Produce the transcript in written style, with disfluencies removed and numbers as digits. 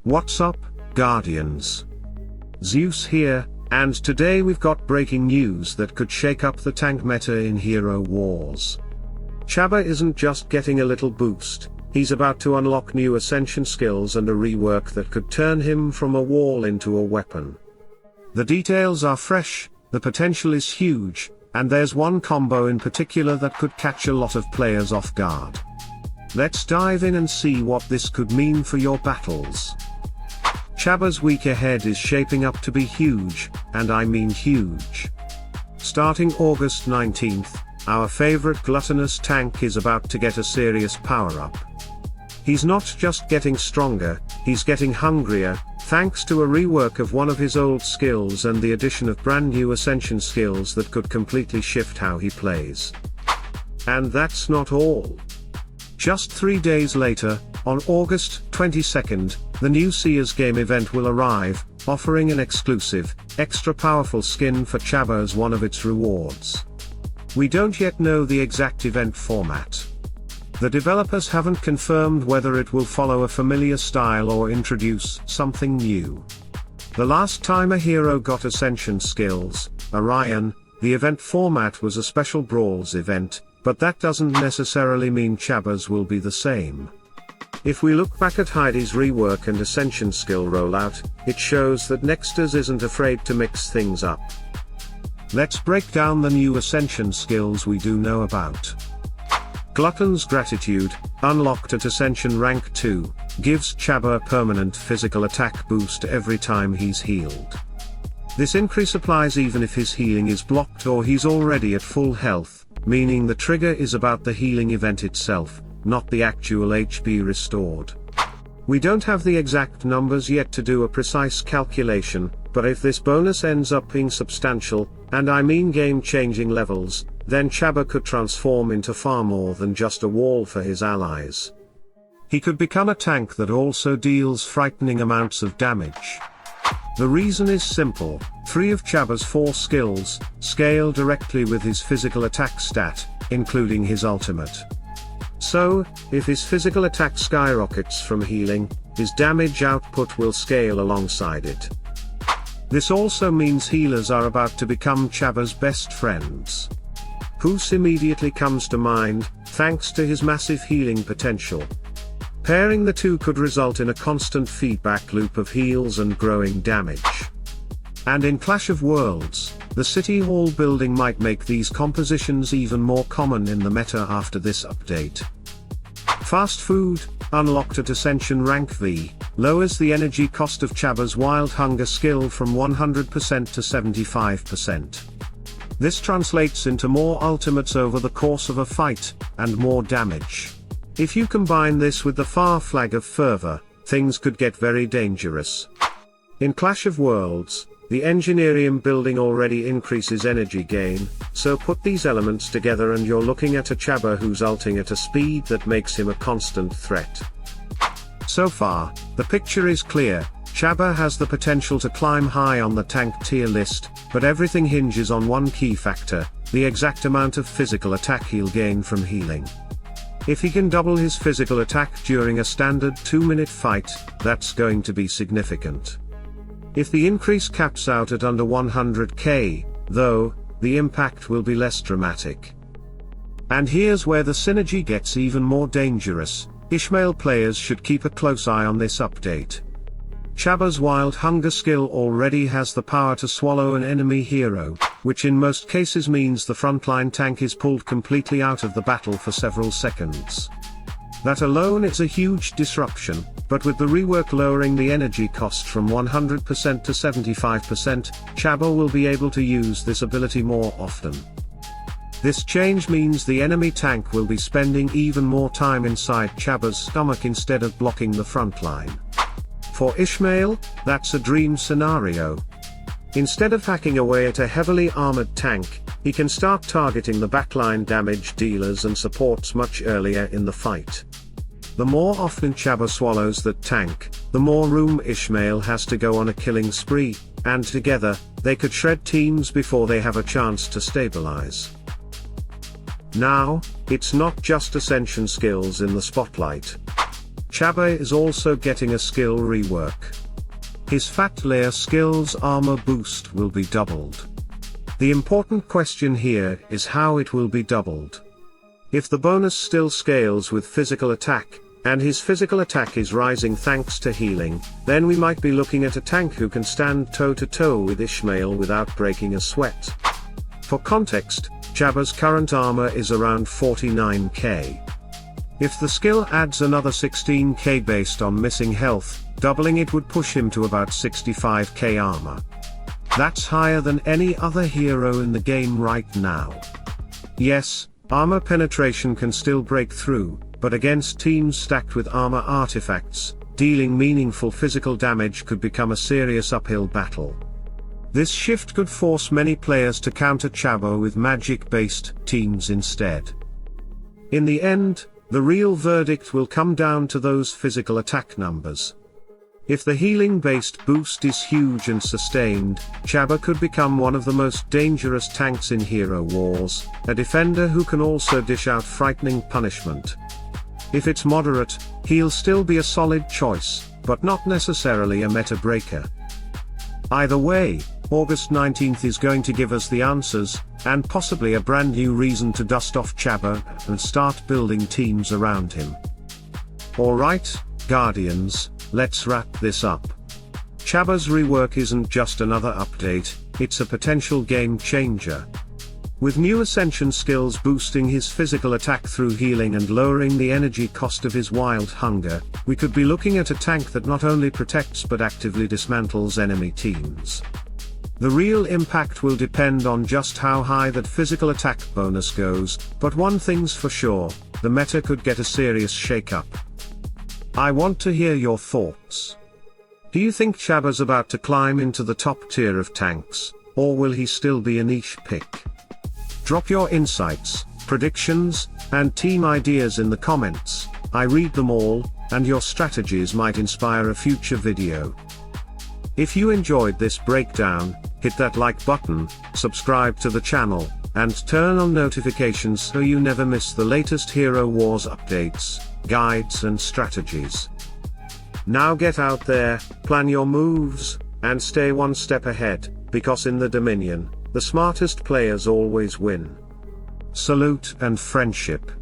What's up, Guardians? Zeus here, and today we've got breaking news that could shake up the tank meta in Hero Wars. Chabba isn't just getting a little boost, he's about to unlock new Ascension skills and a rework that could turn him from a wall into a weapon. The details are fresh, the potential is huge, and there's one combo in particular that could catch a lot of players off guard. Let's dive in and see what this could mean for your battles. Chabba's week ahead is shaping up to be huge, and I mean huge. Starting August 19th, our favorite gluttonous tank is about to get a serious power-up. He's not just getting stronger, he's getting hungrier, thanks to a rework of one of his old skills and the addition of brand new Ascension skills that could completely shift how he plays. And that's not all. Just 3 days later, on August 22nd, the new Seer's game event will arrive, offering an exclusive, extra powerful skin for Chabba as one of its rewards. We don't yet know the exact event format. The developers haven't confirmed whether it will follow a familiar style or introduce something new. The last time a hero got Ascension skills, Orion, the event format was a special Brawls event, but that doesn't necessarily mean Chabba's will be the same. If we look back at Heidi's rework and Ascension skill rollout, it shows that Nexters isn't afraid to mix things up. Let's break down the new Ascension skills we do know about. Glutton's Gratitude, unlocked at Ascension Rank 2, gives Chabba a permanent physical attack boost every time he's healed. This increase applies even if his healing is blocked or he's already at full health, meaning the trigger is about the healing event itself, not the actual HP restored. We don't have the exact numbers yet to do a precise calculation, but if this bonus ends up being substantial, and I mean game-changing levels, then Chabba could transform into far more than just a wall for his allies. He could become a tank that also deals frightening amounts of damage. The reason is simple: 3 of Chabba's 4 skills scale directly with his physical attack stat, including his ultimate. So, if his physical attack skyrockets from healing, his damage output will scale alongside it. This also means healers are about to become Chabba's best friends. Hus immediately comes to mind, thanks to his massive healing potential. Pairing the two could result in a constant feedback loop of heals and growing damage. And in Clash of Worlds, the City Hall building might make these compositions even more common in the meta after this update. Fast Food, unlocked at Ascension Rank V, lowers the energy cost of Chabba's Wild Hunger skill from 100% to 75%. This translates into more ultimates over the course of a fight, and more damage. If you combine this with the Far Flag of Fervor, things could get very dangerous. In Clash of Worlds, the Engineering building already increases energy gain, so put these elements together and you're looking at a Chabba who's ulting at a speed that makes him a constant threat. So far, the picture is clear: Chabba has the potential to climb high on the tank tier list, but everything hinges on one key factor: the exact amount of physical attack he'll gain from healing. If he can double his physical attack during a standard 2-minute fight, that's going to be significant. If the increase caps out at under 100k, though, the impact will be less dramatic. And here's where the synergy gets even more dangerous: Ishmael players should keep a close eye on this update. Chabba's Wild Hunger skill already has the power to swallow an enemy hero, which in most cases means the frontline tank is pulled completely out of the battle for several seconds. That alone is a huge disruption, but with the rework lowering the energy cost from 100% to 75%, Chabba will be able to use this ability more often. This change means the enemy tank will be spending even more time inside Chabba's stomach instead of blocking the front line. For Ishmael, that's a dream scenario. Instead of hacking away at a heavily armored tank, he can start targeting the backline damage dealers and supports much earlier in the fight. The more often Chabba swallows that tank, the more room Ishmael has to go on a killing spree, and together, they could shred teams before they have a chance to stabilize. Now, it's not just Ascension skills in the spotlight. Chabba is also getting a skill rework. His Fat Layer Skills armor boost will be doubled. The important question here is how it will be doubled. If the bonus still scales with physical attack, and his physical attack is rising thanks to healing, then we might be looking at a tank who can stand toe-to-toe with Ishmael without breaking a sweat. For context, Chabba's current armor is around 49k. If the skill adds another 16k based on missing health, doubling it would push him to about 65k armor. That's higher than any other hero in the game right now. Yes, armor penetration can still break through, but against teams stacked with armor artifacts, dealing meaningful physical damage could become a serious uphill battle. This shift could force many players to counter Chabba with magic-based teams instead. In the end, the real verdict will come down to those physical attack numbers. If the healing-based boost is huge and sustained, Chabba could become one of the most dangerous tanks in Hero Wars, a defender who can also dish out frightening punishment. If it's moderate, he'll still be a solid choice, but not necessarily a meta breaker. Either way, August 19th is going to give us the answers, and possibly a brand new reason to dust off Chabba and start building teams around him. Alright, Guardians, let's wrap this up. Chabba's rework isn't just another update, it's a potential game changer. With new Ascension Skills boosting his physical attack through healing and lowering the energy cost of his Wild Hunger, we could be looking at a tank that not only protects but actively dismantles enemy teams. The real impact will depend on just how high that physical attack bonus goes, but one thing's for sure, the meta could get a serious shake-up. I want to hear your thoughts. Do you think Chabba's about to climb into the top tier of tanks, or will he still be a niche pick? Drop your insights, predictions, and team ideas in the comments. I read them all, and your strategies might inspire a future video. If you enjoyed this breakdown, hit that like button, subscribe to the channel, and turn on notifications so you never miss the latest Hero Wars updates, guides and strategies. Now get out there, plan your moves, and stay one step ahead, because in the Dominion, the smartest players always win. Salute and friendship.